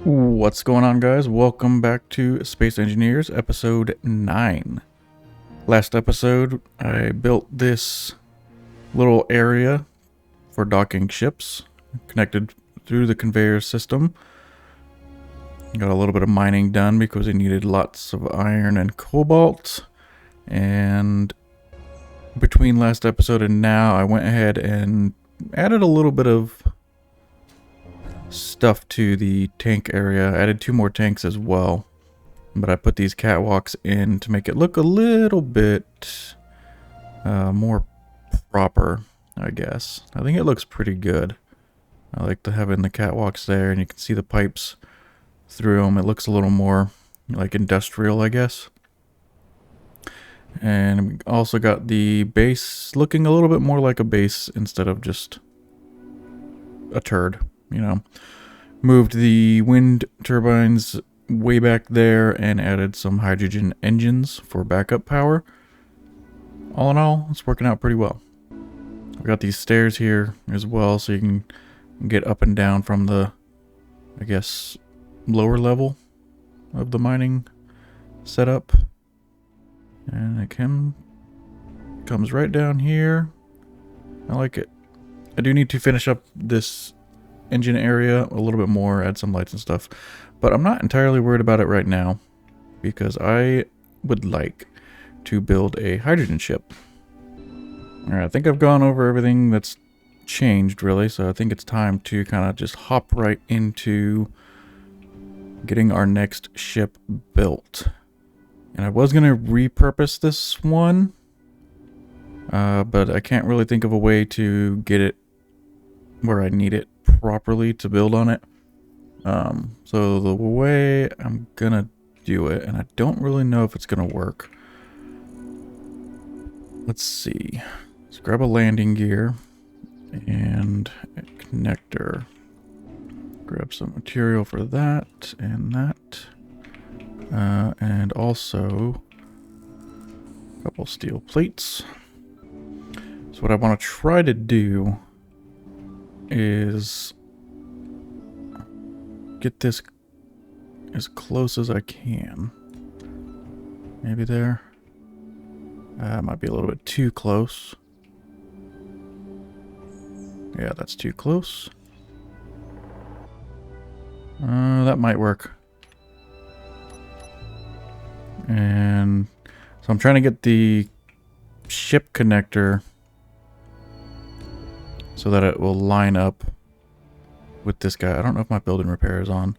What's going on, guys? Welcome back to Space Engineers, episode 9. Last episode, I built this little area for docking ships, connected through the conveyor system. Got a little bit of mining done because it needed lots of iron and cobalt. And between last episode and now, I went ahead and added a little bit of stuff to the tank area. I added 2 more tanks as well, but I put these catwalks in to make it look a little bit more proper, I guess. I think it looks pretty good. I like having the catwalks there, and you can see the pipes through them. It looks a little more like industrial, I guess. And we also got the base looking a little bit more like a base instead of just a turd, you know. Moved the wind turbines way back there and added some hydrogen engines for backup power. All in all, it's working out pretty well. We got these stairs here as well, so you can get up and down from the, I guess, lower level of the mining setup. And it comes right down here. I like it. I do need to finish up this engine area a little bit more, add some lights and stuff, but I'm not entirely worried about it right now because I would like to build a hydrogen ship. Alright, I think I've gone over everything that's changed really, so I think it's time to kind of just hop right into getting our next ship built. And I was going to repurpose this one, but I can't really think of a way to get it where I need it properly to build on it. So the way I'm gonna do it, and I don't really know if it's gonna work. Let's see. Let's grab a landing gear and a connector. Grab some material for that and that. And also a couple steel plates. So what I want to try to do is get this as close as I can. Maybe there. Might be a little bit too close. Yeah, that's too close. That might work. And so I'm trying to get the ship connector so that it will line up with this guy. I don't know if my build and repair is on.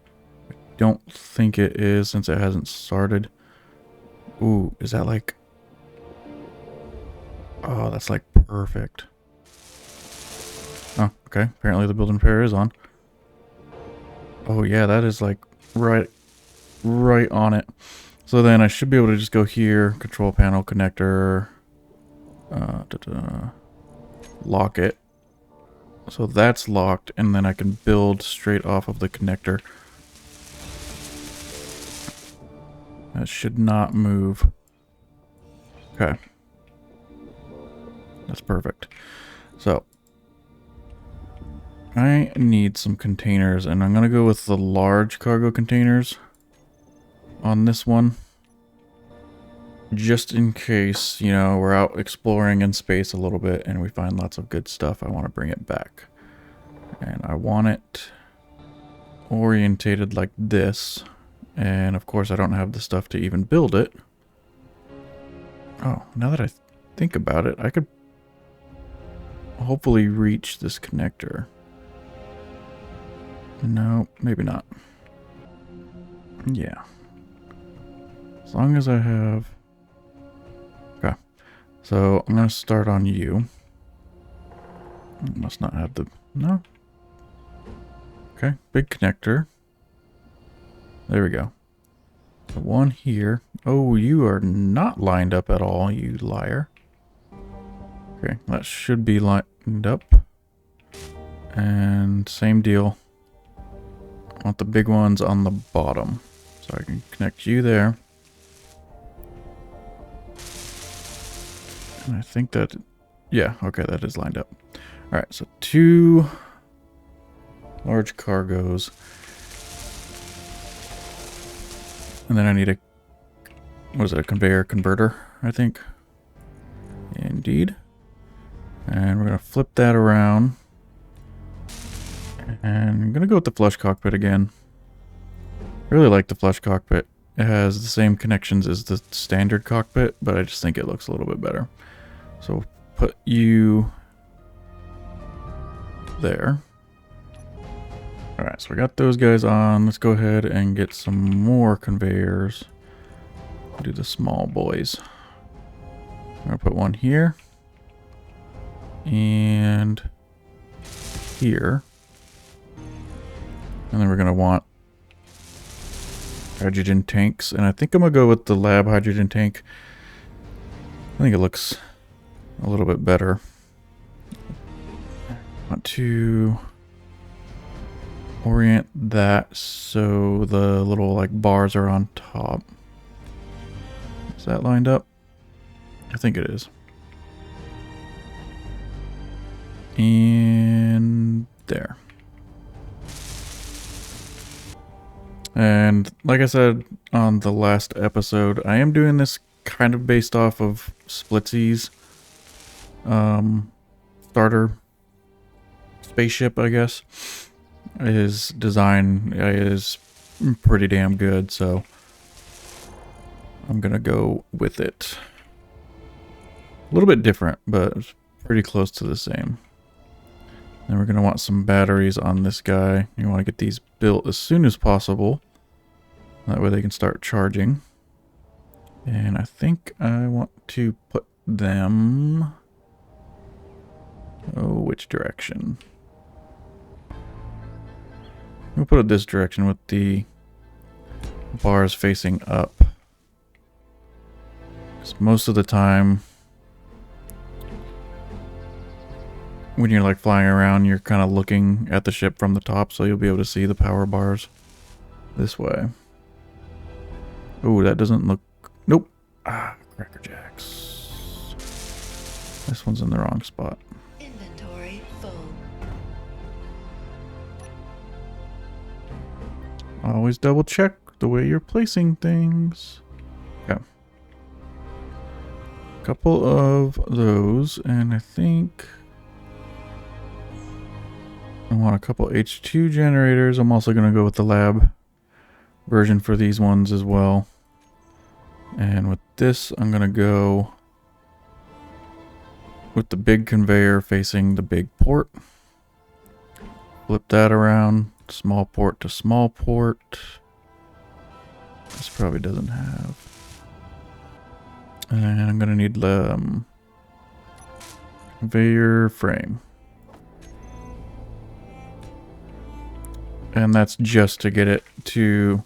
I don't think it is since it hasn't started. Ooh, is that like... Oh, that's like perfect. Oh, okay. Apparently the build and repair is on. Oh yeah, that is like right on it. So then I should be able to just go here, control panel connector, lock it. So that's locked, and then I can build straight off of the connector. That should not move. Okay. That's perfect. So, I need some containers, and I'm going to go with the large cargo containers on this one. Just in case, you know, we're out exploring in space a little bit and we find lots of good stuff, I want to bring it back. And I want it orientated like this. And of course I don't have the stuff to even build it. Oh, now that I think about it, I could hopefully reach this connector. No, maybe not. Yeah. As long as I have... Okay. So I'm going to start on you. I must not have the... No. Okay, big connector. There we go. The one here. Oh, you are not lined up at all, you liar. Okay, that should be lined up. And same deal. I want the big ones on the bottom. So I can connect you there. And I think that... Yeah, okay, that is lined up. Alright, so 2 large cargos. And then I need a, what is it, a conveyor converter, I think. Indeed. And we're going to flip that around. And I'm going to go with the flush cockpit again. I really like the flush cockpit. It has the same connections as the standard cockpit, but I just think it looks a little bit better. So put you there. Alright, so we got those guys on. Let's go ahead and get some more conveyors. Do the small boys. I'm going to put one here. And here. And then we're going to want hydrogen tanks. And I think I'm going to go with the lab hydrogen tank. I think it looks a little bit better. I want to orient that so the little like bars are on top. Is that lined up? I think it is. And there. And like I said on the last episode, I am doing this kind of based off of Splitsy's starter spaceship, I guess. His design is pretty damn good, so I'm gonna go with it. A little bit different, but it's pretty close to the same. Then we're gonna want some batteries on this guy. You want to get these built as soon as possible. That way they can start charging. And I think I want to put them... Oh, which direction? We'll put it this direction with the bars facing up. Because most of the time, when you're like flying around, you're kind of looking at the ship from the top, so you'll be able to see the power bars this way. Oh, that doesn't look... Nope. Ah, Cracker Jacks. This one's in the wrong spot. Inventory full. Always double check the way you're placing things. Okay. Couple of those, and I think I want a couple H2 generators. I'm also going to go with the lab version for these ones as well. And with this, I'm going to go with the big conveyor facing the big port. Flip that around. Small port to small port. This probably doesn't have. And I'm going to need the conveyor frame. And that's just to get it to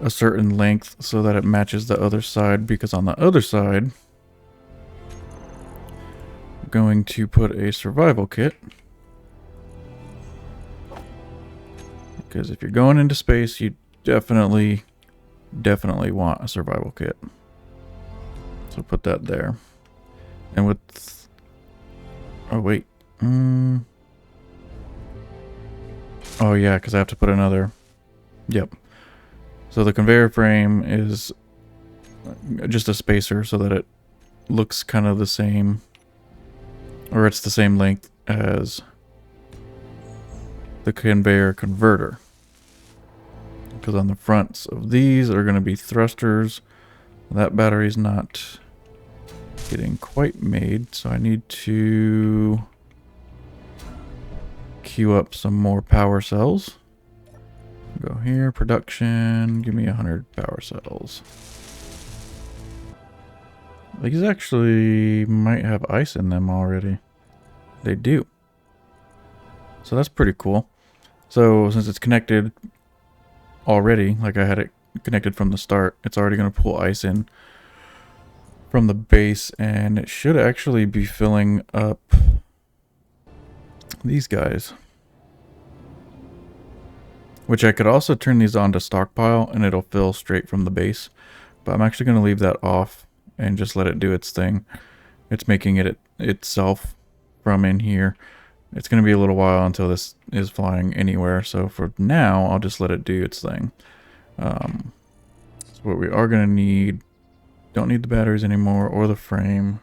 a certain length so that it matches the other side, because on the other side, I'm going to put a survival kit. Because if you're going into space, you definitely want a survival kit. So put that there. And with... Oh, wait. Oh, yeah, because I have to put another... Yep. So the conveyor frame is just a spacer so that it looks kind of the same, or it's the same length as the conveyor converter. Because on the fronts of these are going to be thrusters. That battery's not getting quite made, so I need to queue up some more power cells. Go here, production, give me 100 power cells. These actually might have ice in them already. They do. So that's pretty cool. So since it's connected already, like I had it connected from the start, it's already going to pull ice in from the base, and it should actually be filling up these guys. Which I could also turn these on to stockpile and it'll fill straight from the base. But I'm actually going to leave that off and just let it do its thing. It's making it itself from in here. It's going to be a little while until this is flying anywhere. So for now, I'll just let it do its thing. So what we are going to need, don't need the batteries anymore, or the frame,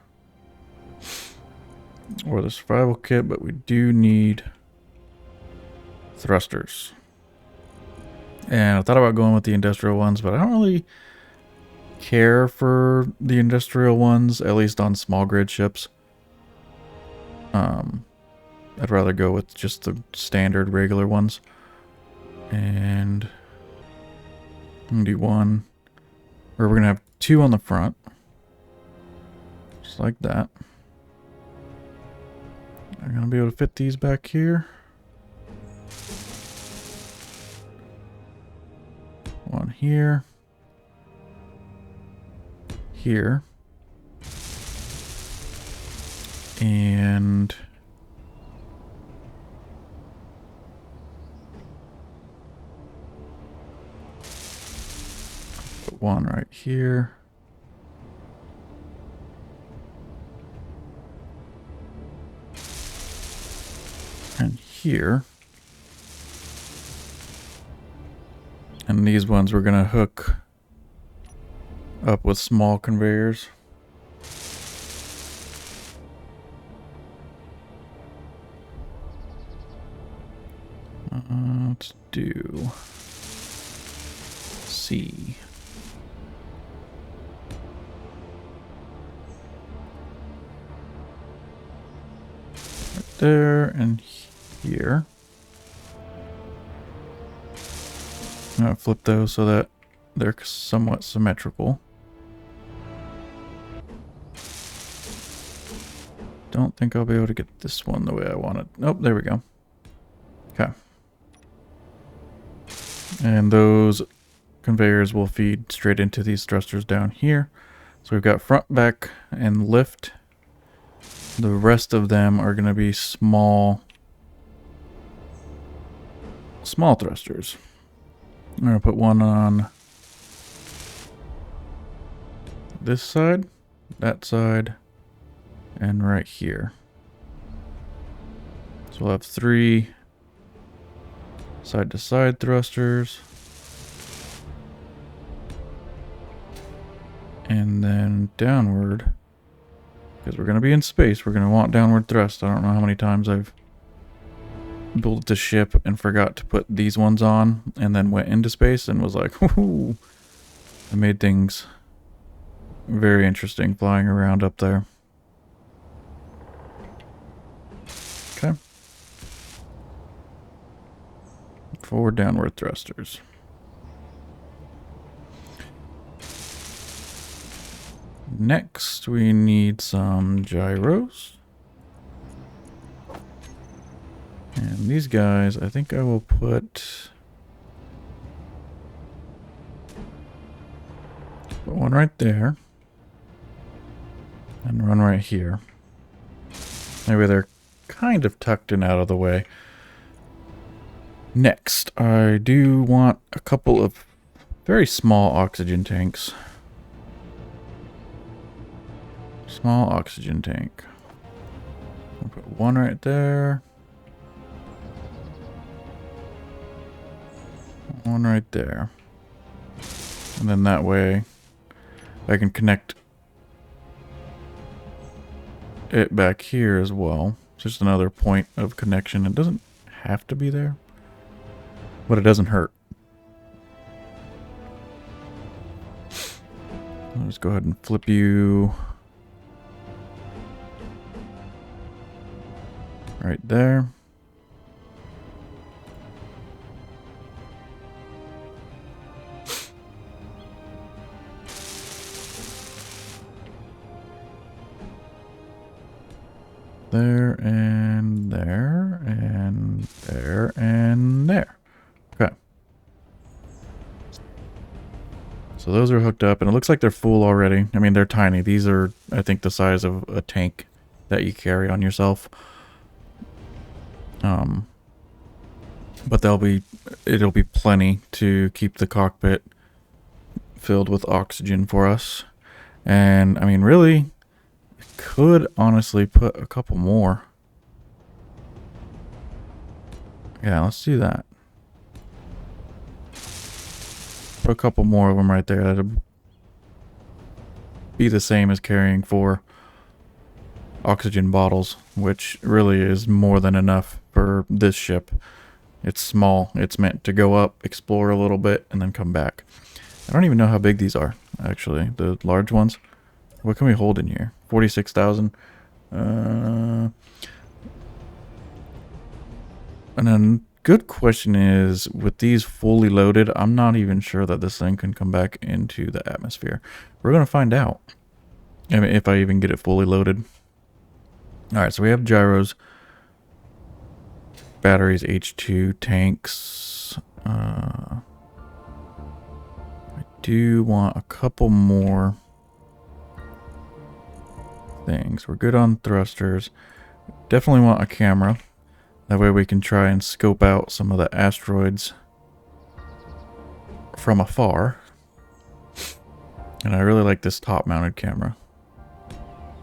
or the survival kit, but we do need thrusters. And I thought about going with the industrial ones, but I don't really care for the industrial ones, at least on small grid ships. I'd rather go with just the standard regular ones. And I'm gonna do one, or we're gonna have two on the front, just like that. I'm gonna be able to fit these back here. One here. Here. And put one right here. And here. And these ones we're gonna hook up with small conveyors. Let's do C. Right there and here. I'm gonna flip those so that they're somewhat symmetrical. Don't think I'll be able to get this one the way I want it. Oh, there we go. Okay. And those conveyors will feed straight into these thrusters down here. So we've got front, back, and lift. The rest of them are going to be small thrusters. I'm going to put one on this side, that side, and right here. So we'll have 3 side-to-side thrusters. And then downward, because we're going to be in space, we're going to want downward thrust. I don't know how many times I've built the ship and forgot to put these ones on and then went into space and was like, whoo, it made things very interesting flying around up there. Okay. Forward downward thrusters. Next, we need some gyros. And these guys, I think I will put one right there. And one right here. Maybe they're kind of tucked and out of the way. Next, I do want a couple of very small oxygen tanks. Small oxygen tank. I'll put one right there. One right there. And then that way I can connect it back here as well. It's just another point of connection. It doesn't have to be there, but it doesn't hurt. I'll just go ahead and flip you right there. There and there and there and there. Okay. So those are hooked up and it looks like they're full already. I mean, they're tiny. These are, I think, the size of a tank that you carry on yourself. But it'll be plenty to keep the cockpit filled with oxygen for us. And I mean, really, could honestly put a couple more. Yeah, let's do that. Put a couple more of them right there. That'd be the same as carrying 4 oxygen bottles, which really is more than enough for this ship. It's small. It's meant to go up, explore a little bit, and then come back. I don't even know how big these are, actually. The large ones. What can we hold in here? 46,000. And then good question is, with these fully loaded, I'm not even sure that this thing can come back into the atmosphere. We're going to find out. I mean, if I even get it fully loaded. Alright, so we have gyros, batteries, H2, tanks. I do want a couple more things. We're good on thrusters. Definitely want a camera. That way we can try and scope out some of the asteroids from afar. And I really like this top-mounted camera.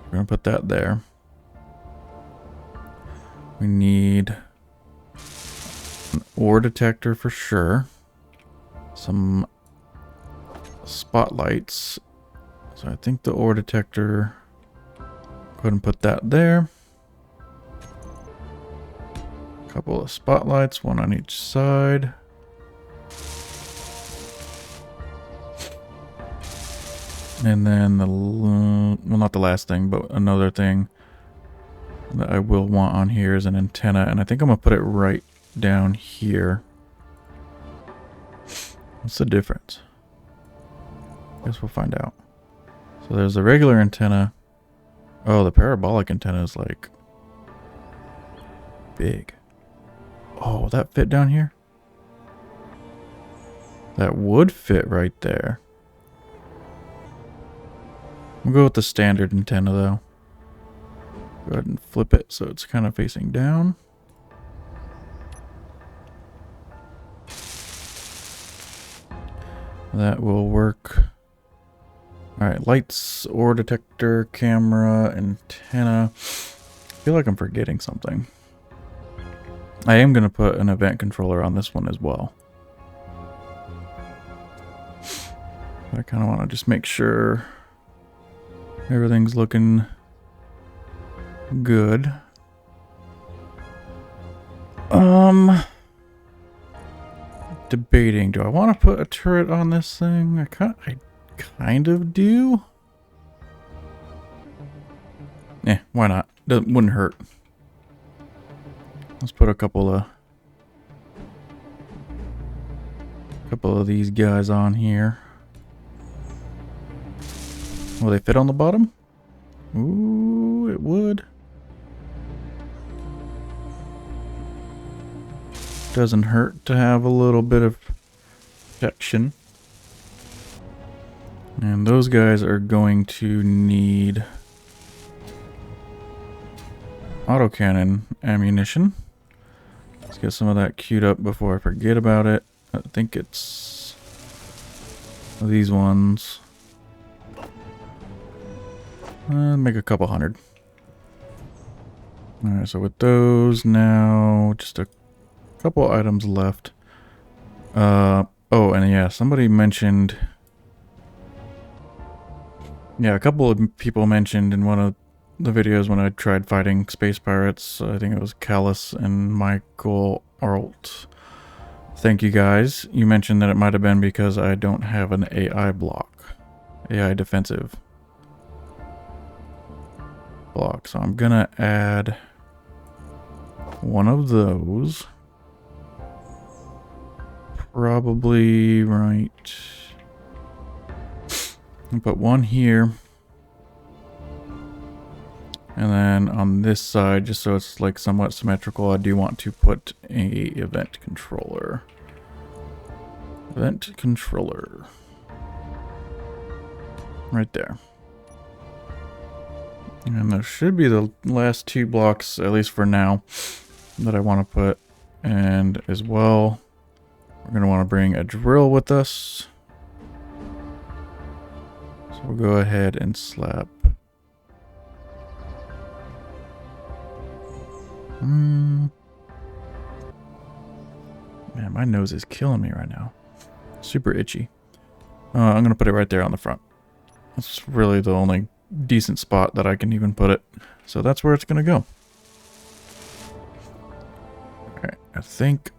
We're going to put that there. We need an ore detector for sure. Some spotlights. So I think the ore detector, go ahead and put that there. A couple of spotlights, one on each side. And then the, well, not the last thing, but another thing that I will want on here is an antenna, and I think I'm gonna put it right down here. What's the difference? Guess we'll find out. So there's the regular antenna. Oh, the parabolic antenna is like big. Oh, will that fit down here? That would fit right there. We'll go with the standard antenna though. Go ahead and flip it so it's kind of facing down. That will work. Alright, lights, ore detector, camera, antenna. I feel like I'm forgetting something. I am going to put an event controller on this one as well. But I kind of want to just make sure everything's looking good. Debating. Do I want to put a turret on this thing? I kind of do. Why not? Wouldn't hurt. Let's put a couple of these guys on here. Will they fit on the bottom? Ooh, it would. Doesn't hurt to have a little bit of protection. And those guys are going to need autocannon ammunition. Let's get some of that queued up before I forget about it. I think it's these ones. Make a couple hundred. Alright, so with those now, just a couple items left. Oh, and yeah, somebody mentioned... Yeah, a couple of people mentioned in one of the videos when I tried fighting space pirates. I think it was Callus and Michael Arlt. Thank you guys. You mentioned that it might have been because I don't have an AI block. AI defensive block. So I'm gonna add one of those. Probably right. I'll put one here. And then on this side, just so it's like somewhat symmetrical, I do want to put a event controller. Event controller. Right there. And there should be the last 2 blocks, at least for now, that I want to put. And as well, we're going to want to bring a drill with us. So we'll go ahead and slap. Man, my nose is killing me right now. Super itchy. I'm going to put it right there on the front. That's really the only decent spot that I can even put it. So that's where it's going to go. Alright, I think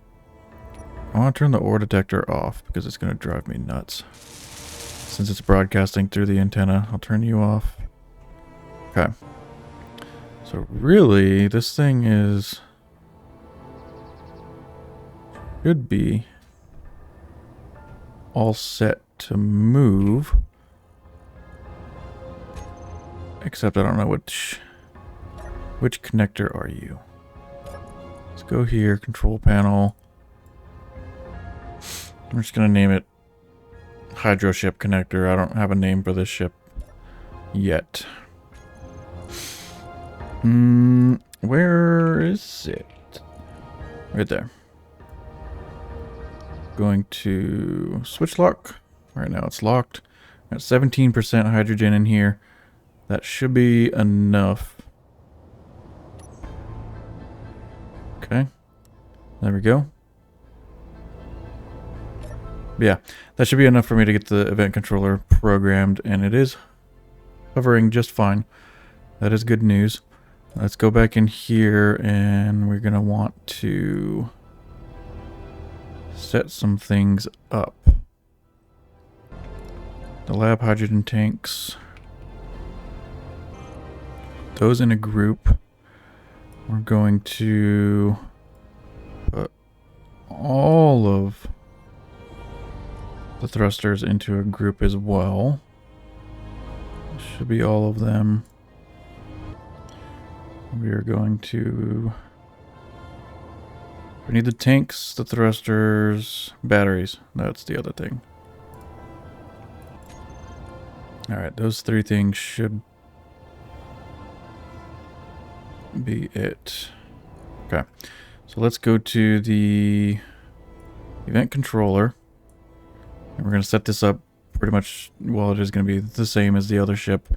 I want to turn the ore detector off because it's going to drive me nuts. Since it's broadcasting through the antenna, I'll turn you off. Okay. So really, this thing should be all set to move. Except I don't know which connector are you. Let's go here, control panel. I'm just gonna name it Hydro Ship Connector. I don't have a name for this ship yet. Where is it? Right there. Going to switch lock. Right now it's locked. Got 17% hydrogen in here. That should be enough. Okay. There we go. Yeah, that should be enough for me to get the event controller programmed, and it is hovering just fine. That is good news. Let's go back in here, and we're going to want to set some things up. The lab hydrogen tanks. Those in a group. We're going to put all of the thrusters into a group as well. Should be all of them. We are going to... We need the tanks, the thrusters, batteries. That's the other thing. Alright, those three things should be it. Okay, so let's go to the event controller. And we're going to set this up pretty much, well, it is going to be the same as the other ship.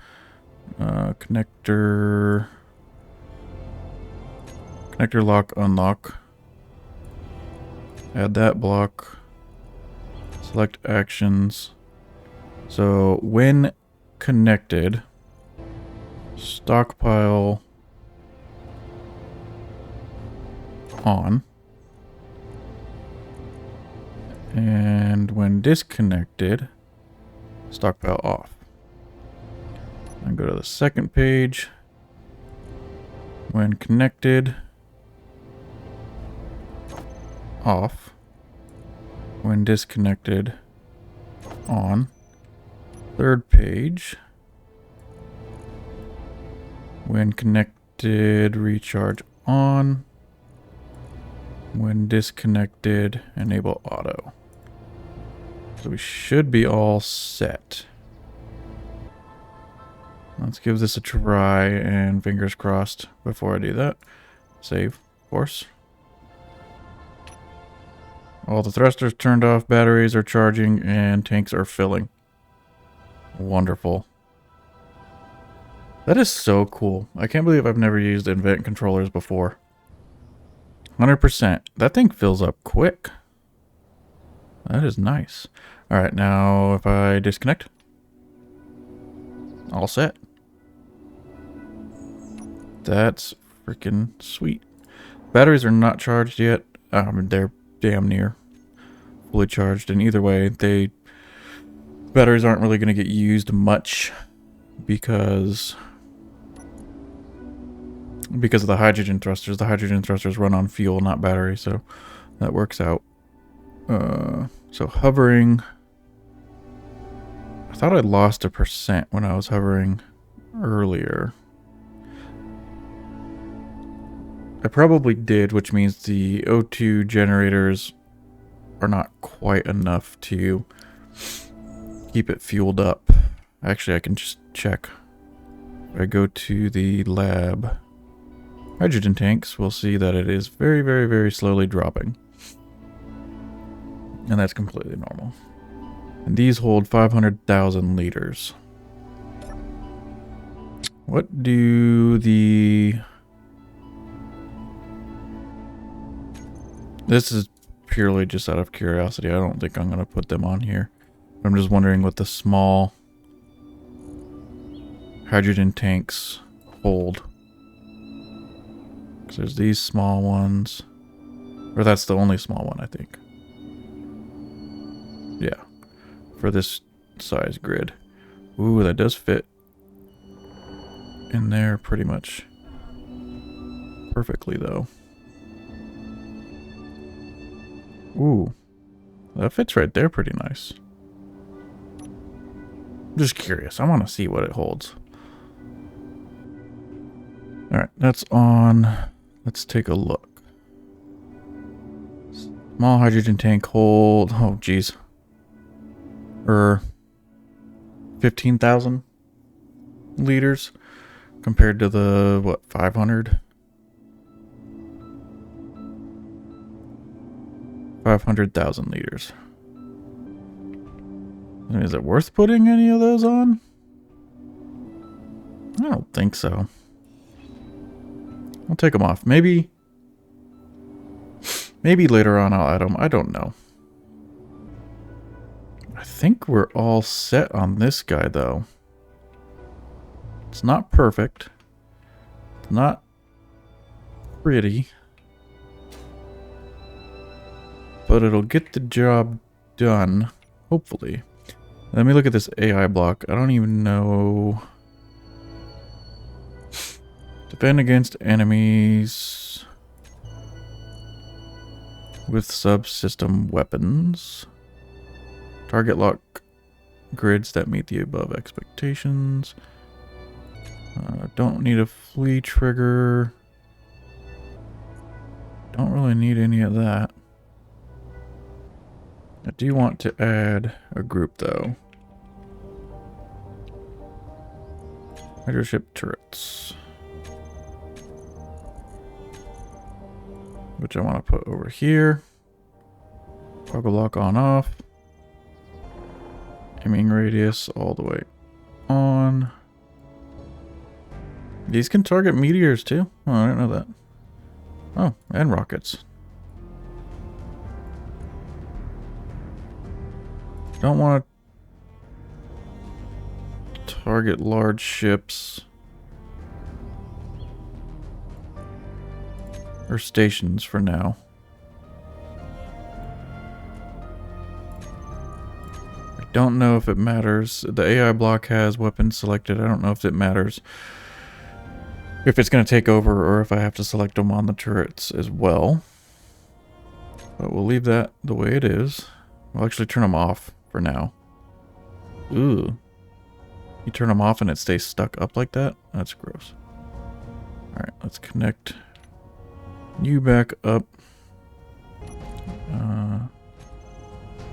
Connector lock, unlock. Add that block. Select actions. So when connected, stockpile on. And when disconnected, stockpile off. And go to the second page. When connected, off. When disconnected, on. Third page. When connected, recharge on. When disconnected, enable auto. So we should be all set. Let's give this a try, and fingers crossed before I do that. Save, of course. All the thrusters turned off, batteries are charging, and tanks are filling. Wonderful. That is so cool. I can't believe I've never used event controllers before. 100%. That thing fills up quick. That is nice. Alright, now if I disconnect. All set. That's freaking sweet. Batteries are not charged yet. They're damn near fully charged. And either way, batteries aren't really going to get used much because of the hydrogen thrusters. The hydrogen thrusters run on fuel, not battery, so that works out. So hovering. I thought I lost a percent when I was hovering earlier. I probably did, which means the O2 generators are not quite enough to keep it fueled up. Actually, I can just check. If I go to the lab hydrogen tanks, we'll see that it is very, very, very slowly dropping. And that's completely normal. And these hold 500,000 liters. What do the... This is purely just out of curiosity. I don't think I'm going to put them on here. I'm just wondering what the small hydrogen tanks hold. Because there's these small ones. Or that's the only small one, I think. Yeah. For this size grid. Ooh, that does fit in there pretty much perfectly, though. Ooh. That fits right there pretty nice. Just curious. I want to see what it holds. Alright, that's on. Let's take a look. Small hydrogen tank hold. Oh, geez. 15,000 liters compared to the, what, 500? 500,000 liters. I mean, is it worth putting any of those on? I don't think so. I'll take them off. Maybe later on I'll add them. I don't know. I think we're all set on this guy, though. It's not perfect. It's not pretty. But it'll get the job done, hopefully. Let me look at this AI block. I don't even know. Defend against enemies with subsystem weapons. Target lock grids that meet the above expectations. Don't need a flee trigger. Don't really need any of that. I do want to add a group, though. Hydroship turrets. Which I want to put over here. Toggle lock on off. Aiming radius all the way on. These can target meteors too? Oh, I didn't know that. Oh, and rockets. Don't want to target large ships. Or stations for now. I don't know if it matters. The AI block has weapons selected. I don't know if it matters if it's going to take over or if I have to select them on the turrets as well. But we'll leave that the way it is. We'll actually turn them off for now. Ooh. You turn them off and it stays stuck up like that? That's gross. Alright, let's connect you back up.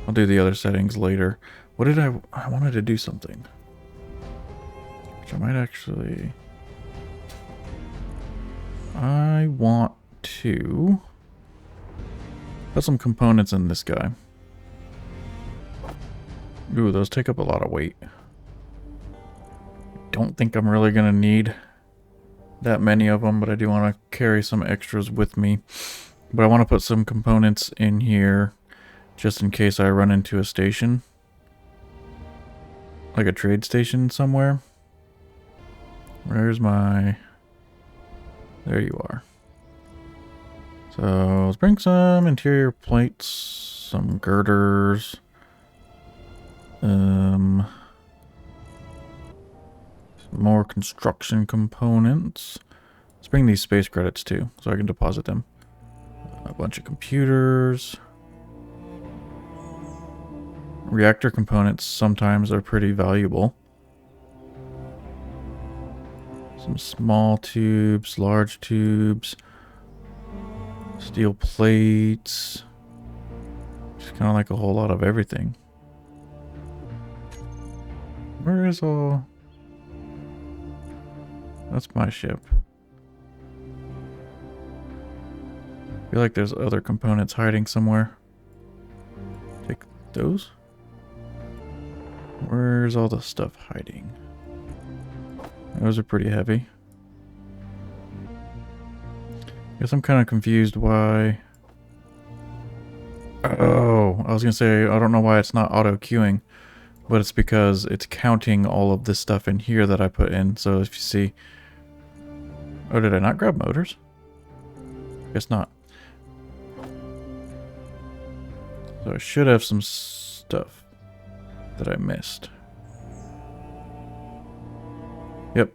I'll do the other settings later. What did I wanted to do something. Which I might actually... I want to put some components in this guy. Ooh, those take up a lot of weight. Don't think I'm really gonna need that many of them, but I do want to carry some extras with me. But I want to put some components in here just in case I run into a station. Like a trade station somewhere. Where's my... There you are. So let's bring some interior plates, some girders. Some more construction components. Let's bring these space credits too, so I can deposit them. A bunch of computers. Reactor components sometimes are pretty valuable. Some small tubes, large tubes, steel plates. Just kind of like a whole lot of everything. Where is all... That's my ship. I feel like there's other components hiding somewhere. Take those. Where's all the stuff hiding? Those are pretty heavy. Guess I'm kind of confused why... Oh, I was gonna say, I don't know why it's not auto-queuing. but it's because it's counting all of this stuff in here that I put in. So if you see... Oh, did I not grab motors? Guess not. So I should have some stuff that I missed. Yep.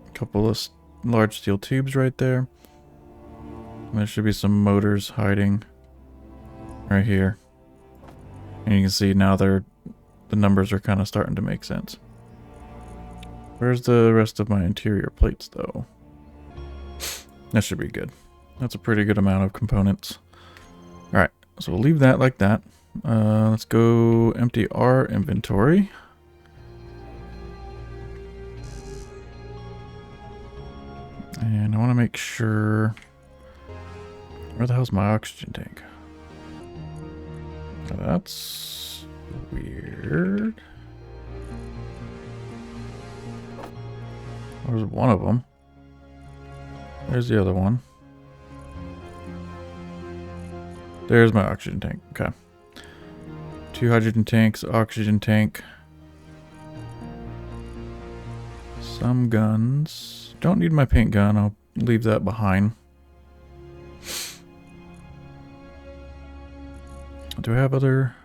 A couple of large steel tubes right there. And there should be some motors hiding right here. And you can see now the numbers are kind of starting to make sense. Where's the rest of my interior plates though? That should be good. That's a pretty good amount of components. Alright, so we'll leave that like that. Let's go empty our inventory. And I want to make sure... Where the hell's my oxygen tank? That's weird. There's one of them. There's the other one. There's my oxygen tank. Okay. 2 hydrogen tanks, oxygen tank. Some guns. Don't need my paint gun. I'll leave that behind. Do I have other...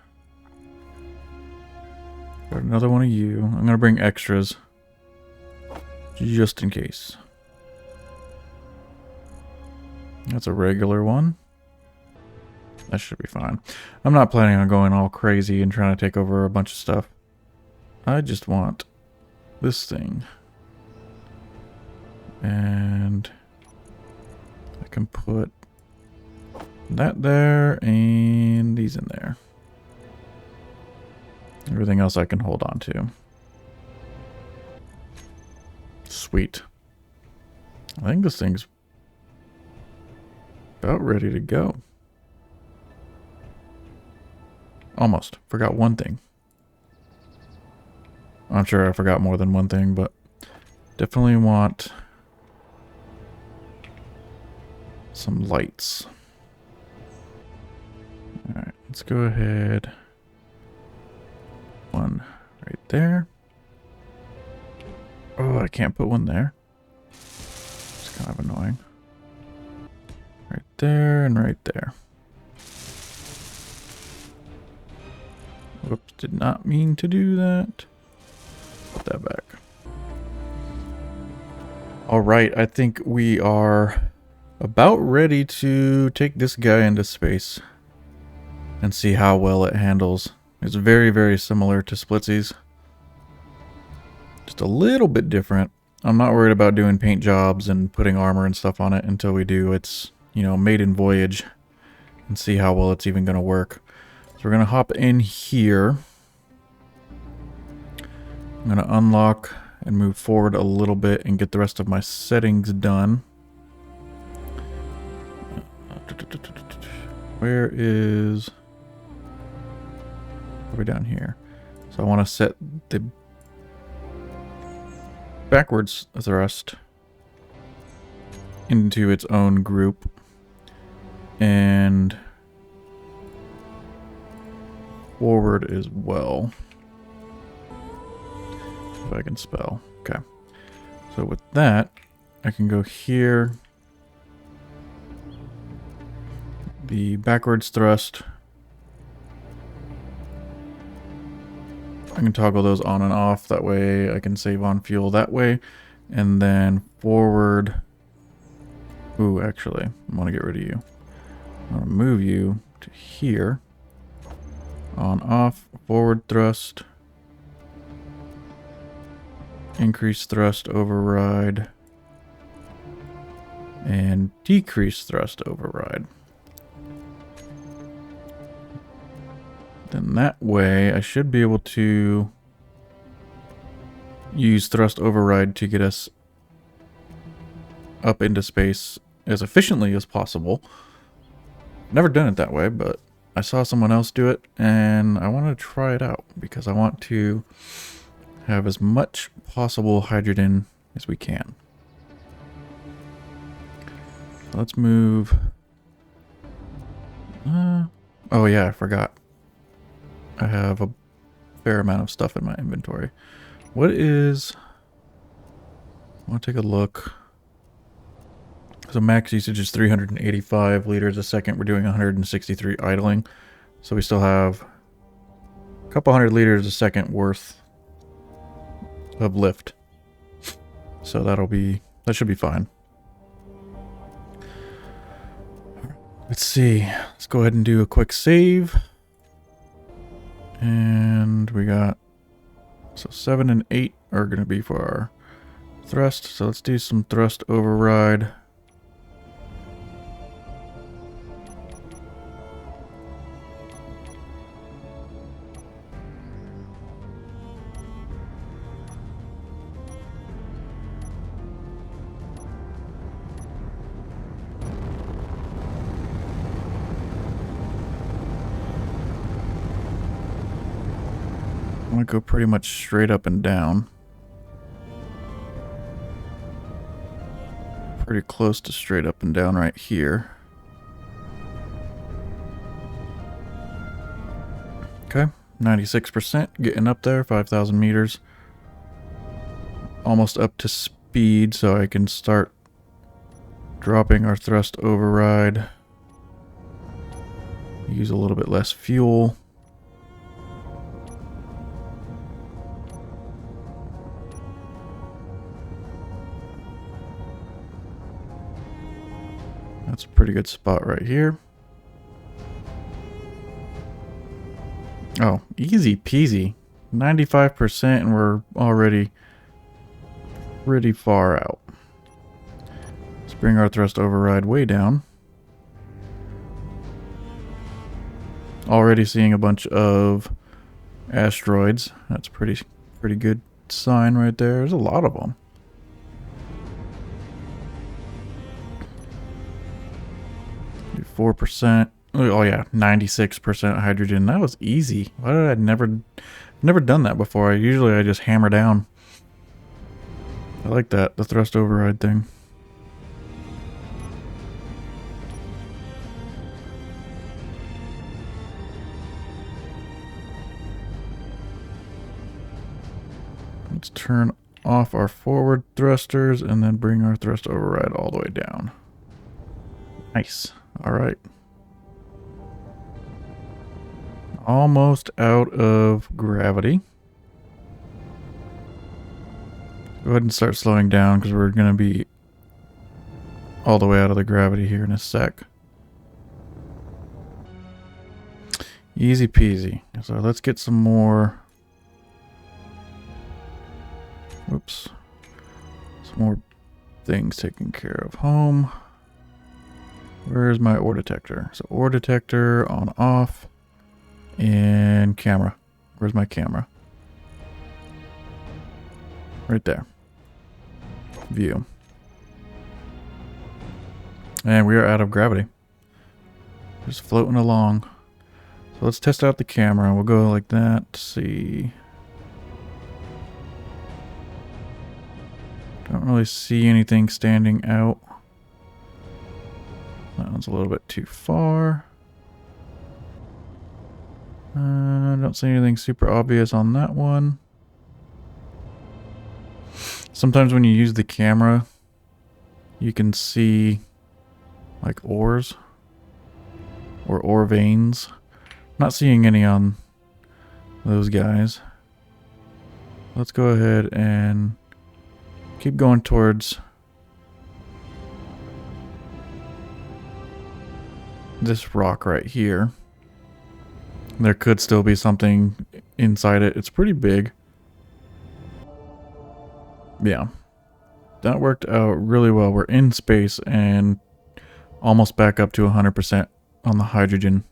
Got another one of you. I'm gonna bring extras. Just in case. That's a regular one. That should be fine. I'm not planning on going all crazy and trying to take over a bunch of stuff. I just want this thing. And I can put that there and these in there. Everything else I can hold on to. Sweet. I think this thing's about ready to go. Almost. Forgot one thing. I'm sure I forgot more than one thing, but definitely want some lights. Alright, let's go ahead. One right there. Oh, I can't put one there. It's kind of annoying. Right there and right there. Whoops, did not mean to do that. Put that back. Alright, I think we are about ready to take this guy into space and see how well it handles. It's very, very similar to Splitsies. Just a little bit different. I'm not worried about doing paint jobs and putting armor and stuff on it until we do its, maiden voyage and see how well it's even going to work. So we're going to hop in here. I'm going to unlock and move forward a little bit and get the rest of my settings done. Where is... Way down here. So I want to set the backwards thrust into its own group and forward as well, if I can spell. Okay, so with that I can go here, the backwards thrust, I can toggle those on and off, that way I can save on fuel that way. And then forward, ooh, actually, I want to get rid of you. I want to move you to here. On, off, forward thrust. Increase thrust override. And decrease thrust override. Then that way, I should be able to use thrust override to get us up into space as efficiently as possible. Never done it that way, but I saw someone else do it, and I want to try it out because I want to have as much possible hydrogen as we can. Let's move. Oh yeah, I forgot. I have a fair amount of stuff in my inventory. What is... I want to take a look. So max usage is 385 liters a second. We're doing 163 idling. So we still have a couple hundred liters a second worth of lift. So that should be fine. Let's see. Let's go ahead and do a quick save. And we got, so 7 and 8 are going to be for our thrust. So let's do some thrust override. I'm going to go pretty much straight up and down. Pretty close to straight up and down right here. Okay, 96%, getting up there, 5,000 meters. Almost up to speed, so I can start dropping our thrust override. Use a little bit less fuel. That's a pretty good spot right here. Oh, easy peasy. 95% and we're already pretty far out. Let's bring our thrust override way down. Already seeing a bunch of asteroids. That's pretty good sign right there. There's a lot of them. 4%. Oh yeah, 96% hydrogen. That was easy. Why did I never done that before? I just hammer down. I like that, the thrust override thing. Let's turn off our forward thrusters and then bring our thrust override all the way down. Nice. All right. Almost out of gravity. Go ahead and start slowing down because we're going to be all the way out of the gravity here in a sec. Easy peasy. So let's get some more. Whoops. Some more things taken care of. Home. Where's my ore detector? So ore detector on off. And camera. Where's my camera? Right there. View. And we are out of gravity. Just floating along. So let's test out the camera. We'll go like that. See. Don't really see anything standing out. That one's a little bit too far. Don't see anything super obvious on that one. Sometimes when you use the camera, you can see like ores or ore veins. Not seeing any on those guys. Let's go ahead and keep going towards this rock right here. There could still be something inside it. It's pretty big. Yeah. That worked out really well. We're in space and almost back up to 100% on the hydrogen.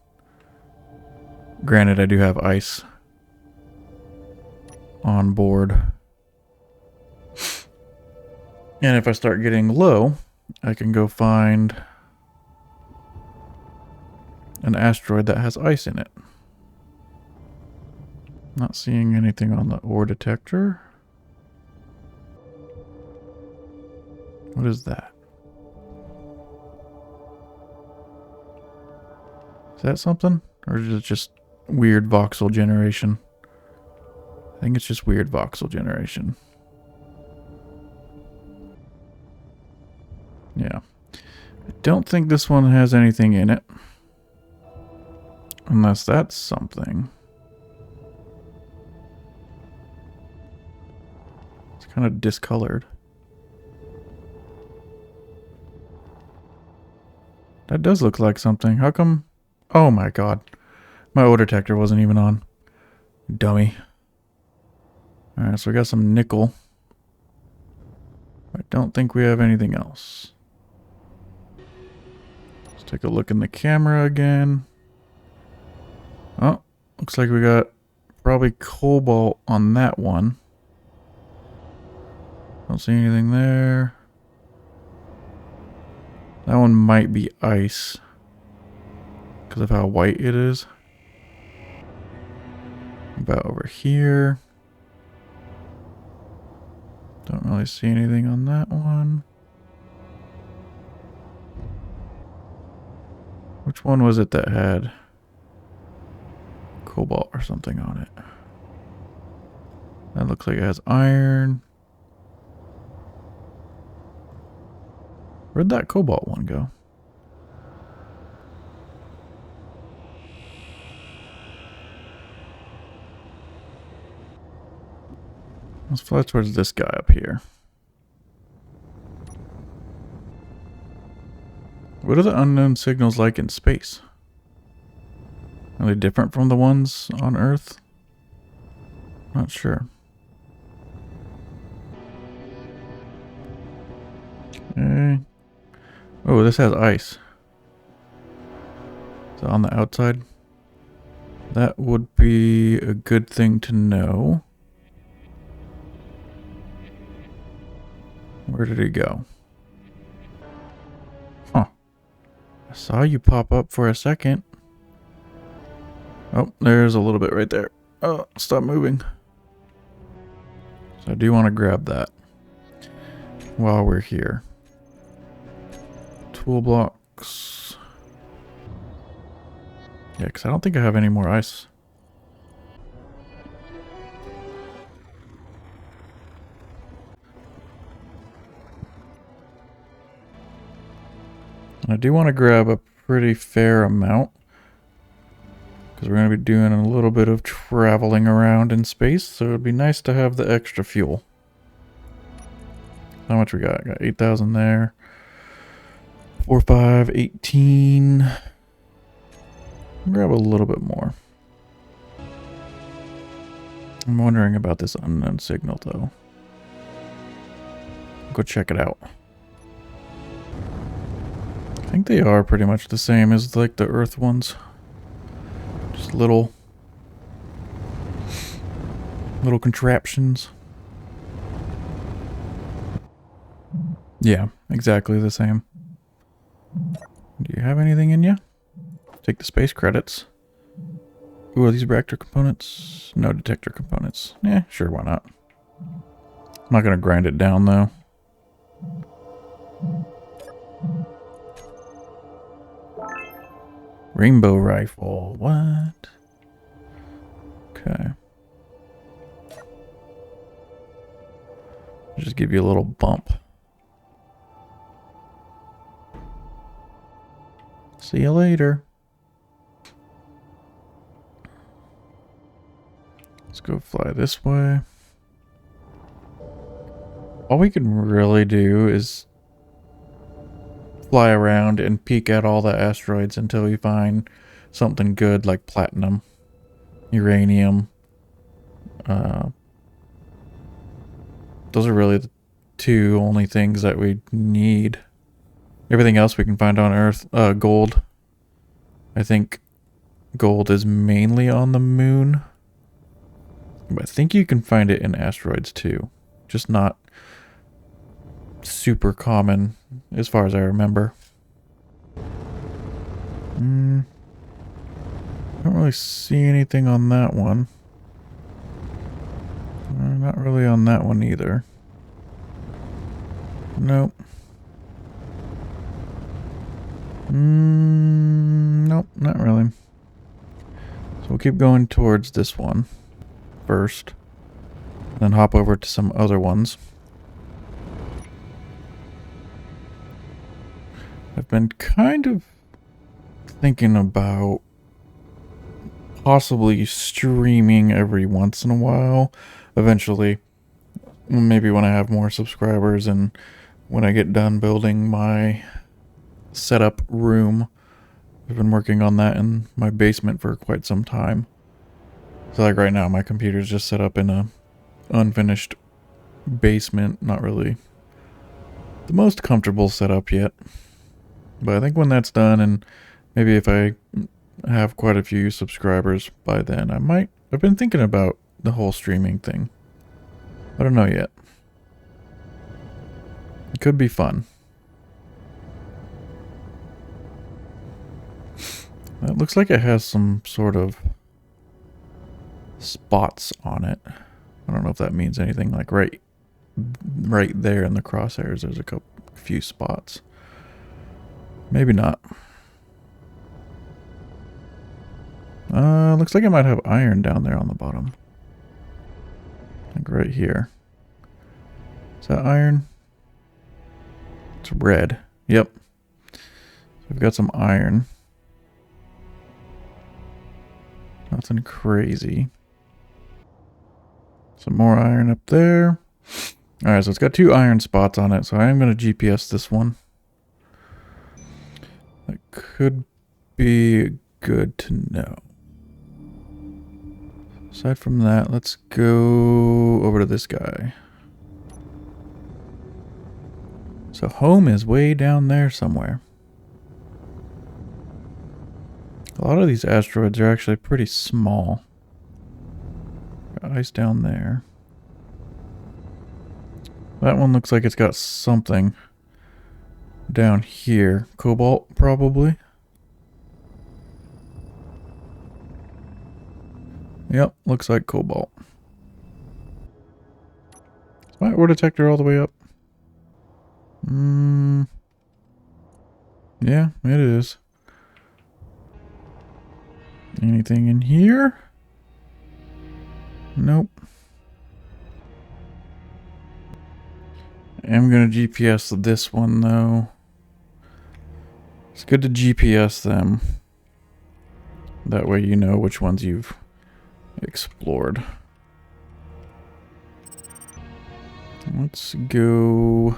Granted, I do have ice on board. And if I start getting low, I can go find an asteroid that has ice in it. Not seeing anything on the ore detector. What is that? Is that something? Or is it just weird voxel generation? I think it's just weird voxel generation. Yeah. I don't think this one has anything in it. Unless that's something. It's kind of discolored. That does look like something. How come? Oh my god. My odor detector wasn't even on. Dummy. Alright, so we got some nickel. I don't think we have anything else. Let's take a look in the camera again. Oh, looks like we got probably cobalt on that one. Don't see anything there. That one might be ice because of how white it is. About over here. Don't really see anything on that one. Which one was it that had cobalt or something on it? That looks like it has iron. Where'd that cobalt one go? Let's fly towards this guy up here. What are the unknown signals like in space? Are they different from the ones on Earth? Not sure. Okay. Oh, this has ice. So on the outside? That would be a good thing to know. Where did he go? Huh. I saw you pop up for a second. Oh, there's a little bit right there. Oh, stop moving. So I do want to grab that while we're here. Tool blocks. Yeah, because I don't think I have any more ice. I do want to grab a pretty fair amount because we're going to be doing a little bit of traveling around in space, so it'd be nice to have the extra fuel. How much we got? Got 8,000 there. 4, 5, 18. Grab a little bit more. I'm wondering about this unknown signal though. Go check it out. I think they are pretty much the same as like the Earth ones. Just little contraptions. Yeah, exactly the same. Do you have anything in you? Take the space credits. Ooh, are these reactor components? No detector components. Yeah, sure, why not? I'm not gonna grind it down though. Rainbow rifle. What? Okay. Just give you a little bump. See you later. Let's go fly this way. All we can really do is fly around and peek at all the asteroids until we find something good like platinum, uranium. Those are really the two only things that we need. Everything else we can find on Earth. Gold. I think gold is mainly on the moon. But I think you can find it in asteroids too. Just not super common as far as I remember. I don't really see anything on that one. Not really on that one either. Nope. Nope, not really. So we'll keep going towards this one first. then hop over to some other ones. I've been kind of thinking about possibly streaming every once in a while. Eventually, maybe when I have more subscribers and when I get done building my setup room. I've been working on that in my basement for quite some time. So like right now, my computer's just set up in a unfinished basement. Not really the most comfortable setup yet. But I think when that's done, and maybe if I have quite a few subscribers by then, I might. I've been thinking about the whole streaming thing. I don't know yet. It could be fun. It looks like it has some sort of spots on it. I don't know if that means anything. Like right there in the crosshairs, there's a few spots. Maybe not. Looks like it might have iron down there on the bottom. Like right here. Is that iron? It's red. Yep. So we've got some iron. Nothing crazy. Some more iron up there. Alright, so it's got 2 iron spots on it, so I am going to GPS this one. That could be good to know. Aside from that, let's go over to this guy. So home is way down there somewhere. A lot of these asteroids are actually pretty small. Got ice down there. That one looks like it's got something down here. Cobalt, probably. Yep, looks like cobalt. Is my ore detector all the way up? Yeah, it is. Anything in here? Nope. I'm gonna GPS this one though. It's good to GPS them. That way you know which ones you've explored. Let's go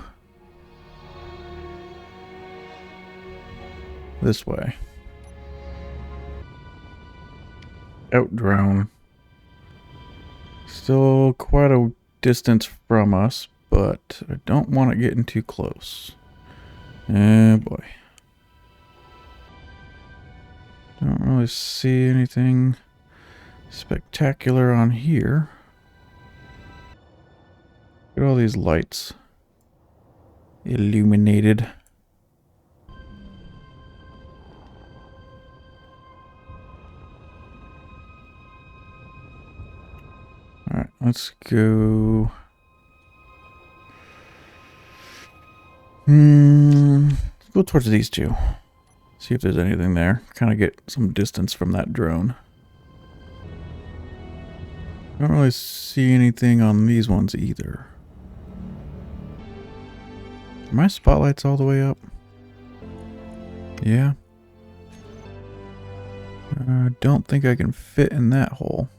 this way. Out drone. Still quite a distance from us, but I don't want it getting too close. Oh boy. Don't really see anything spectacular on here. Look at all these lights illuminated. Alright, let's go. Let's go towards these two. See if there's anything there. Kind of get some distance from that drone. Don't really see anything on these ones either. Are my spotlights all the way up? Yeah. I don't think I can fit in that hole.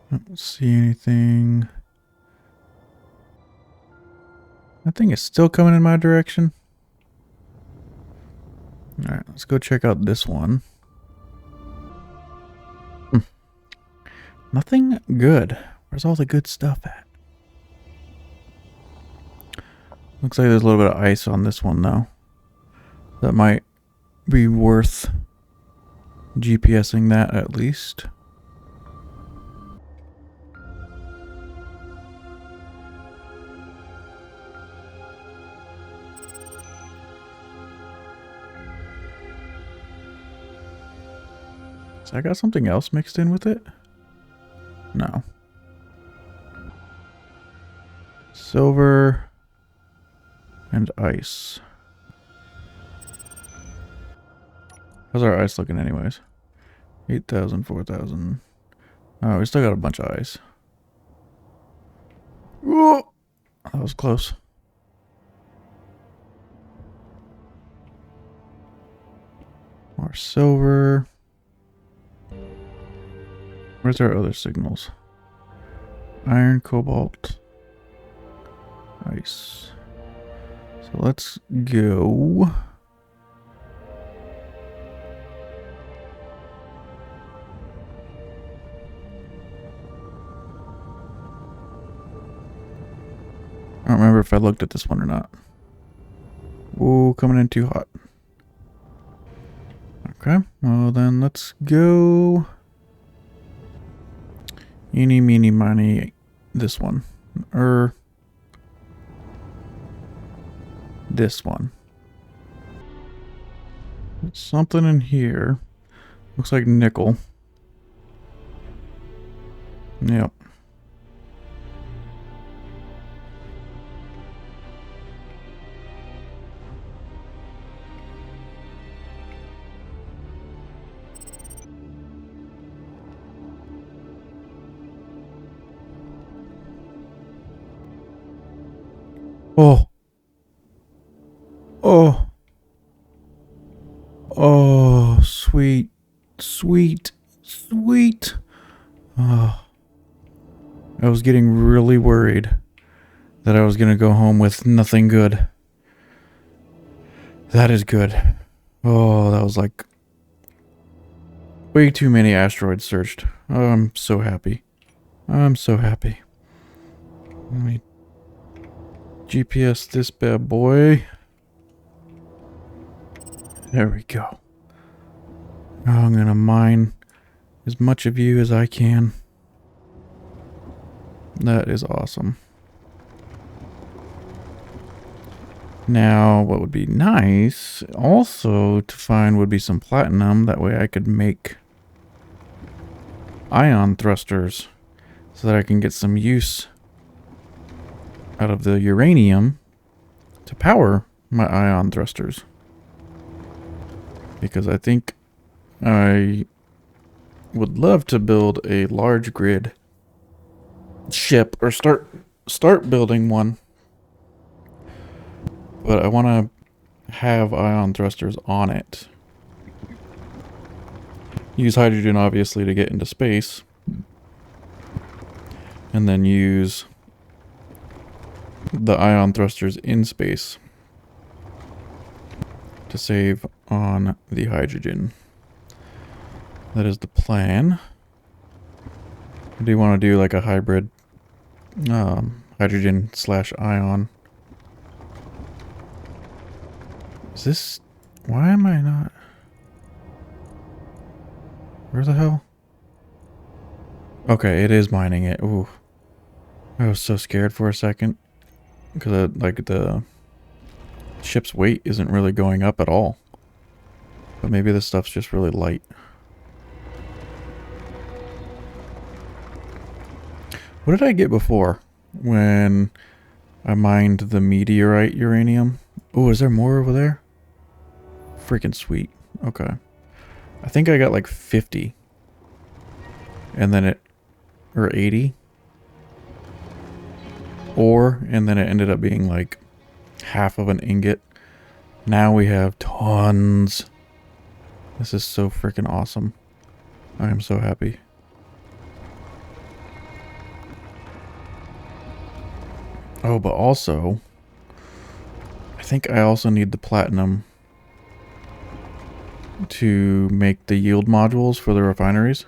Don't see anything. That thing is still coming in my direction. Alright, let's go check out this one. Nothing good. Where's all the good stuff at? Looks like there's a little bit of ice on this one though. That might be worth GPSing that at least. So I got something else mixed in with it? No. Silver and ice. How's our ice looking anyways? 8,000, 4,000. Oh, we still got a bunch of ice. Whoa! That was close. More silver. Where's our other signals? Iron, cobalt, ice. So let's go. I don't remember if I looked at this one or not. Ooh, coming in too hot. Okay, well then let's go. Eeny, meeny, miny, this one. Or this one. Something in here. Looks like nickel. Yep. Oh. Oh. Oh, sweet. Sweet. Sweet. Oh. I was getting really worried that I was going to go home with nothing good. That is good. Oh, that was like way too many asteroids searched. Oh, I'm so happy. I'm so happy. Let me GPS this bad boy. There we go. Oh, I'm gonna mine as much of you as I can. That is awesome. Now, what would be nice also to find would be some platinum. That way I could make ion thrusters so that I can get some use out of the uranium to power my ion thrusters. Because I think I would love to build a large grid ship or start building one. But I want to have ion thrusters on it. Use hydrogen obviously to get into space. And then use the ion thrusters in space to save on the hydrogen. That is the plan. I do want to do like a hybrid hydrogen / ion. Is this... Why am I not... Where the hell? Okay, it is mining it. Ooh. I was so scared for a second. Because like the ship's weight isn't really going up at all. But maybe this stuff's just really light. What did I get before when I mined the meteorite uranium? Oh, is there more over there? Freaking sweet. Okay. I think I got like 50. And then it... Or 80. And then it ended up being like half of an ingot. Now we have tons. This is so freaking awesome. I am so happy. Oh, but also, I think I also need the platinum to make the yield modules for the refineries.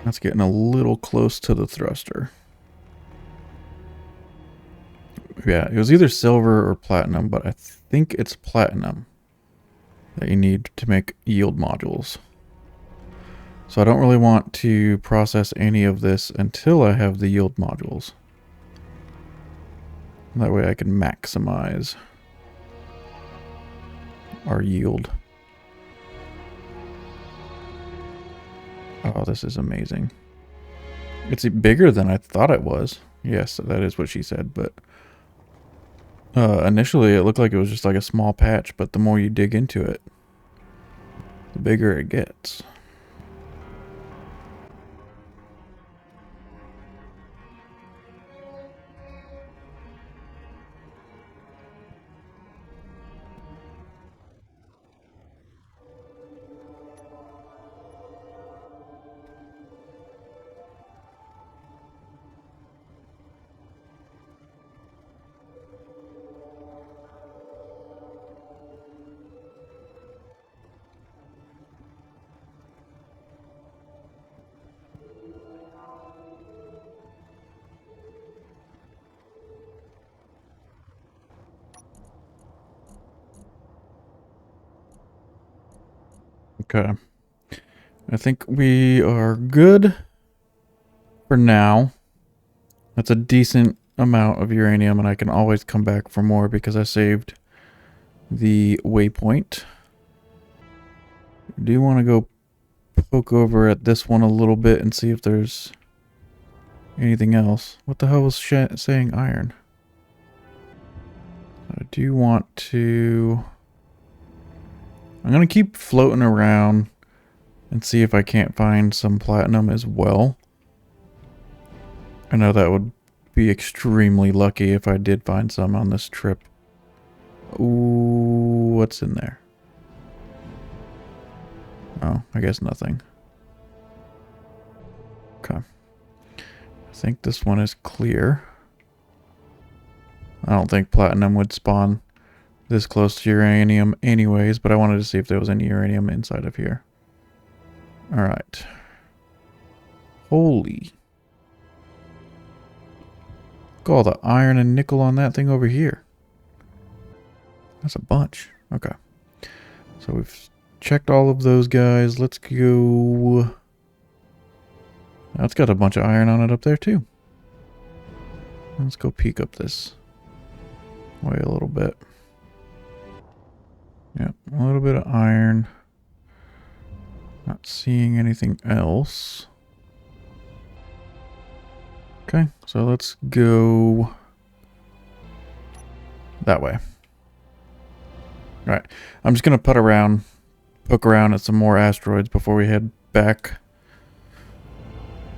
That's getting a little close to the thruster. Yeah, it was either silver or platinum, but I think it's platinum that you need to make yield modules. So I don't really want to process any of this until I have the yield modules. That way I can maximize our yield. Oh, this is amazing. It's bigger than I thought it was. Yes, that is what she said, but Initially, it looked like it was just like a small patch, but the more you dig into it, the bigger it gets. Okay. I think we are good for now. That's a decent amount of uranium, and I can always come back for more because I saved the waypoint. Do you want to go poke over at this one a little bit and see if there's anything else? What the hell was saying iron? I do want to... I'm going to keep floating around and see if I can't find some platinum as well. I know that would be extremely lucky if I did find some on this trip. Ooh, what's in there? Oh, I guess nothing. Okay. I think this one is clear. I don't think platinum would spawn this close to uranium anyways, but I wanted to see if there was any uranium inside of here. Alright. Holy. Look at all the iron and nickel on that thing over here. That's a bunch. Okay. So we've checked all of those guys. Let's go... That's got a bunch of iron on it up there too. Let's go peek up this way a little bit. Yep, a little bit of iron. Not seeing anything else. Okay, so let's go that way. Alright, I'm just going to poke around at some more asteroids before we head back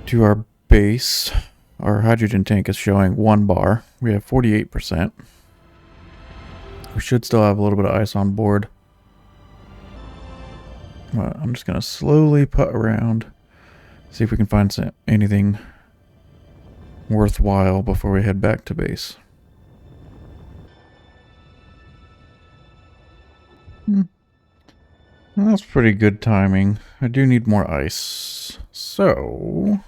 to our base. Our hydrogen tank is showing 1 bar. We have 48%. We should still have a little bit of ice on board. But I'm just going to slowly put around, see if we can find anything worthwhile before we head back to base. Well, that's pretty good timing. I do need more ice. So,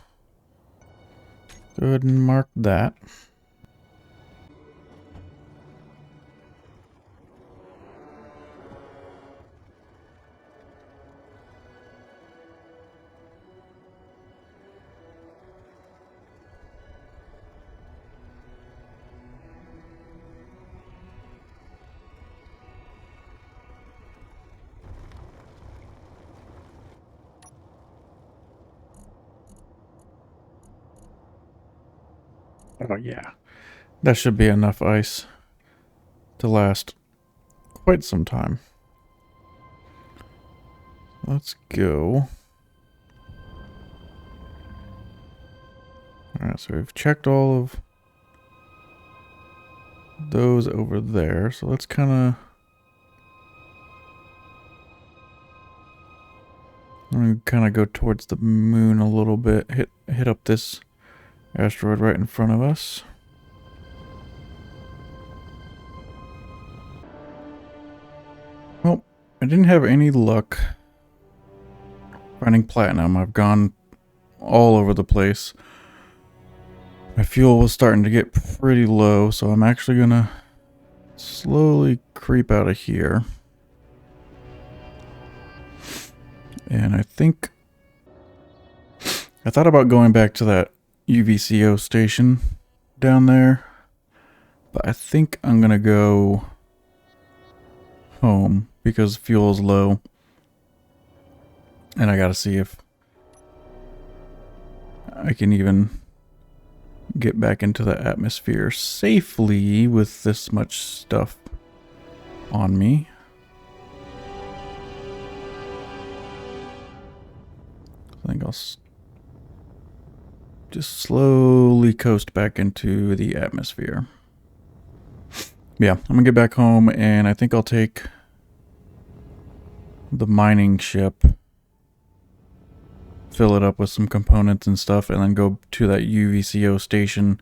go ahead and mark that. Oh yeah, that should be enough ice to last quite some time. Let's go. Alright, so we've checked all of those over there. So let's kind of go towards the moon a little bit. Hit up this asteroid right in front of us. Well, I didn't have any luck finding platinum. I've gone all over the place. My fuel was starting to get pretty low, so I'm actually gonna slowly creep out of here. And I thought about going back to that UVCO station down there, but I think I'm gonna go home because fuel's low, and I gotta see if I can even get back into the atmosphere safely with this much stuff on me. I think I'll just slowly coast back into the atmosphere. Yeah, I'm gonna get back home and I think I'll take the mining ship, fill it up with some components and stuff, and then go to that UVCO station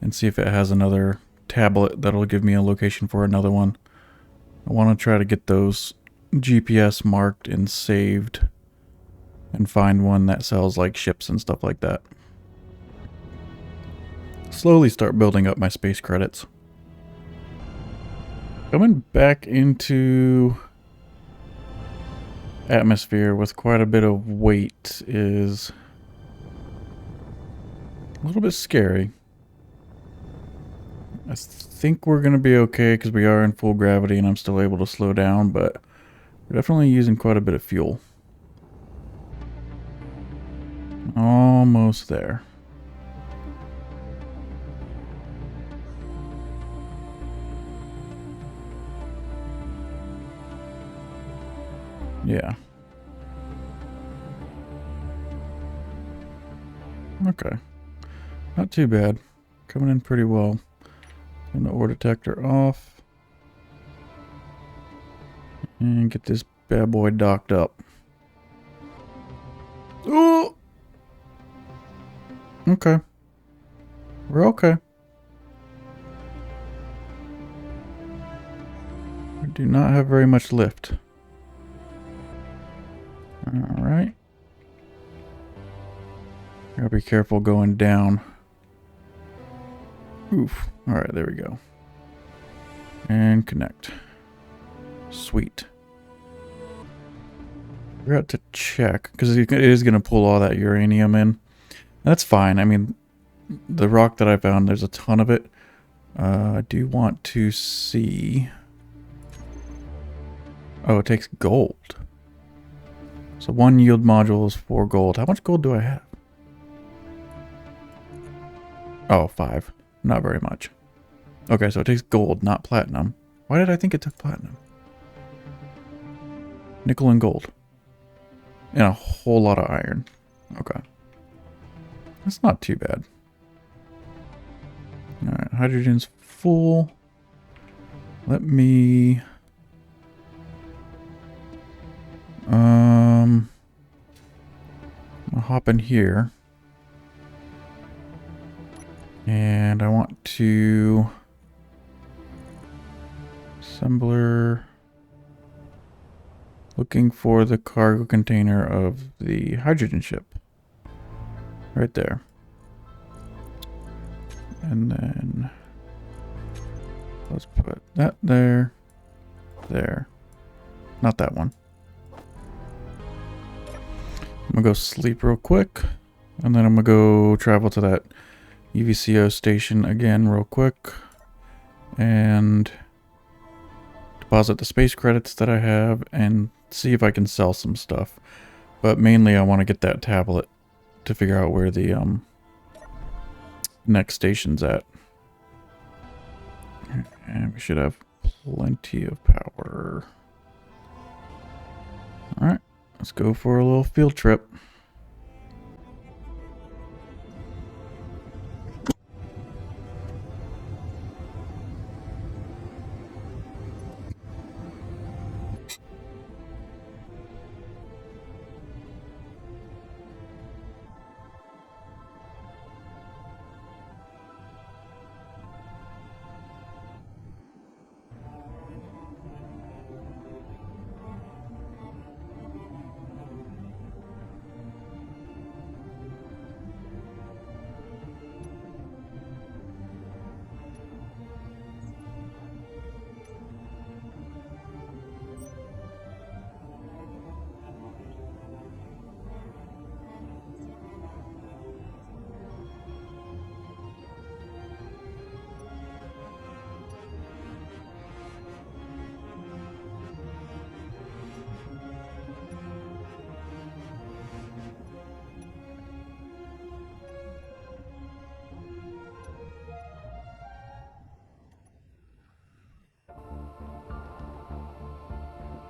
and see if it has another tablet that'll give me a location for another one. I want to try to get those GPS marked and saved and find one that sells like ships and stuff like that. Slowly start building up my space credits. Coming back into atmosphere with quite a bit of weight is a little bit scary. I think we're going to be okay because we are in full gravity and I'm still able to slow down, but we're definitely using quite a bit of fuel. Almost there. Yeah. Okay. Not too bad. Coming in pretty well. Turn the ore detector off. And get this bad boy docked up. Oh! Okay. We're okay. We do not have very much lift. Alright. Gotta be careful going down. Oof. Alright, there we go. And connect. Sweet. Forgot to check, because it is going to pull all that uranium in. That's fine. I mean, the rock that I found, there's a ton of it. I do want to see... Oh, it takes gold. So 1 yield module is 4 gold. How much gold do I have? Oh, 5. Not very much. Okay, so it takes gold, not platinum. Why did I think it took platinum? Nickel and gold. And a whole lot of iron. Okay. That's not too bad. Alright, hydrogen's full. Let me... I'll hop in here. And I want to... Assembler... Looking for the cargo container of the hydrogen ship. Right there. And then... Let's put that there. There. Not that one. I'm gonna go sleep real quick. And then I'm gonna go travel to that UVCO station again real quick. And... deposit the space credits that I have and see if I can sell some stuff. But mainly I want to get that tablet to figure out where the next station's at. And we should have plenty of power. Alright, let's go for a little field trip.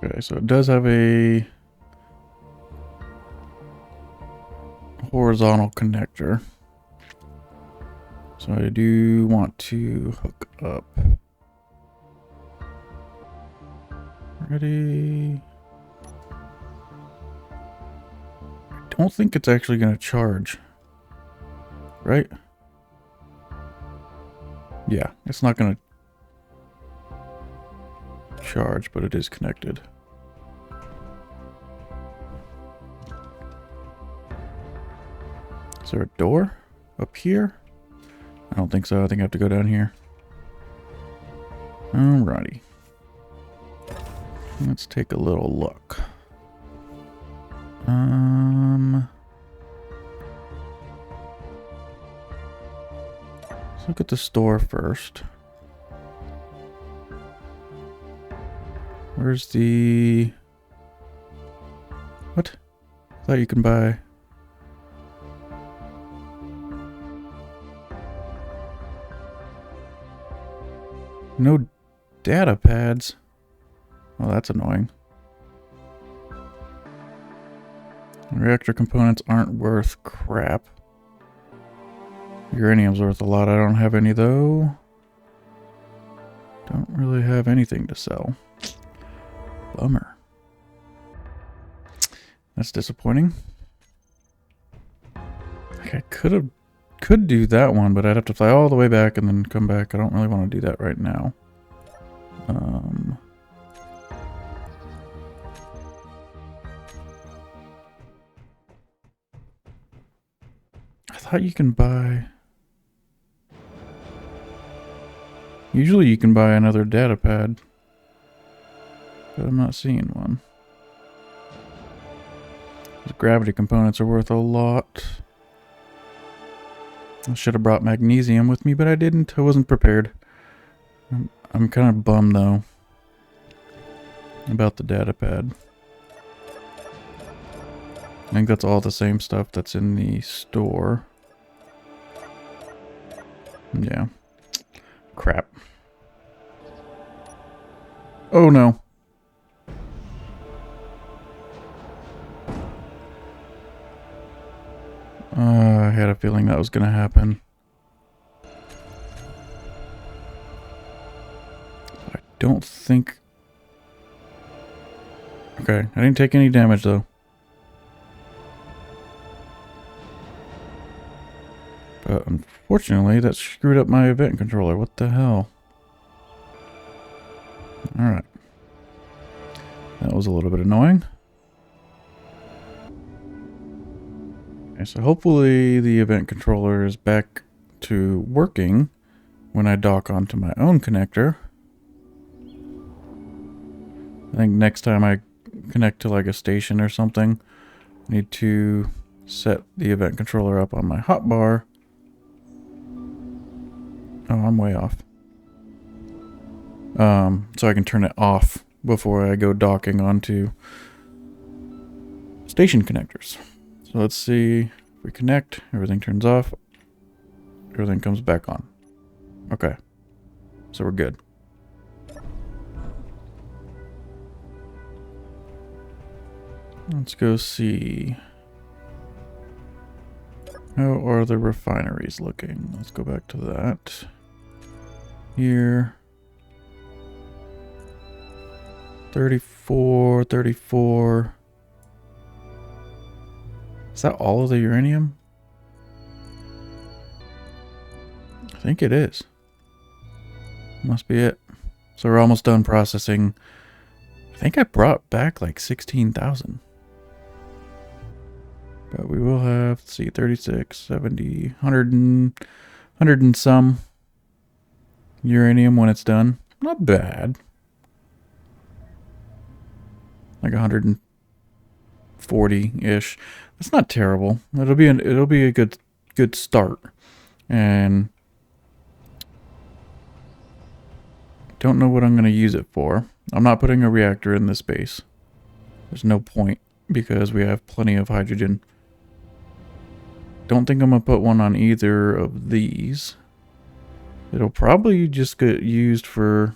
Okay, so it does have a horizontal connector. So I do want to hook up. Ready? I don't think it's actually going to charge. Right? Yeah, it's not going to charge, but it is connected. Is there a door up here? I don't think so. I think I have to go down here. Alrighty. Let's take a little look. Let's look at the store first. Where's the... What? I thought you can buy... No data pads. Well, that's annoying. Reactor components aren't worth crap. Uranium's worth a lot. I don't have any though. Don't really have anything to sell. Bummer. That's disappointing. Like I could do that one, but I'd have to fly all the way back and then come back. I don't really want to do that right now. I thought you can buy... Usually you can buy another data pad, but I'm not seeing one. The gravity components are worth a lot. I should have brought magnesium with me, but I didn't. I wasn't prepared. I'm kind of bummed, though, about the data pad. I think that's all the same stuff that's in the store. Yeah. Crap. Oh, no. I had a feeling that was going to happen. I don't think... Okay, I didn't take any damage, though. But unfortunately, that screwed up my event controller. What the hell? Alright. That was a little bit annoying. Okay, so hopefully the event controller is back to working when I dock onto my own connector. I think next time I connect to like a station or something, I need to set the event controller up on my hotbar. Oh, I'm way off. So I can turn it off before I go docking onto station connectors. So let's see if we connect, everything turns off, everything comes back on. Okay, so we're good. Let's go see. How are the refineries looking? Let's go back to that. Here. 34, 34. Is that all of the uranium? I think it is. Must be it. So we're almost done processing. I think I brought back like 16,000. But we will have, let's see, 36, 70, 100 and some uranium when it's done. Not bad. Like 140-ish. That's not terrible. It'll be a good start. And don't know what I'm going to use it for. I'm not putting a reactor in this base. There's no point because we have plenty of hydrogen. Don't think I'm going to put one on either of these. It'll probably just get used for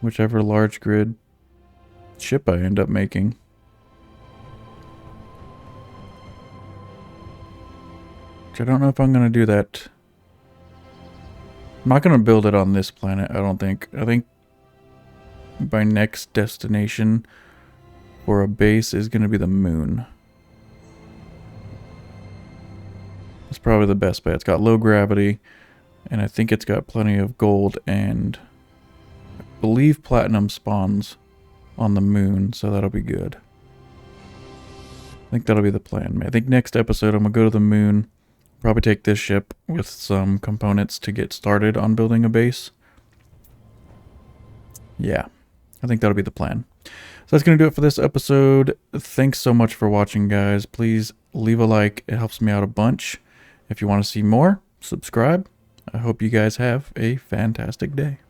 whichever large grid ship I end up making. Which I don't know if I'm going to do that. I'm not going to build it on this planet, I don't think. I think my next destination for a base is going to be the moon. It's probably the best bet. It's got low gravity, and I think it's got plenty of gold, and I believe platinum spawns on the moon, so that'll be good. I think that'll be the plan. I think next episode I'm going to go to the moon, probably take this ship with some components to get started on building a base. Yeah, I think that'll be the plan. So that's going to do it for this episode. Thanks so much for watching, guys. Please leave a like. It helps me out a bunch. If you want to see more, subscribe. I hope you guys have a fantastic day.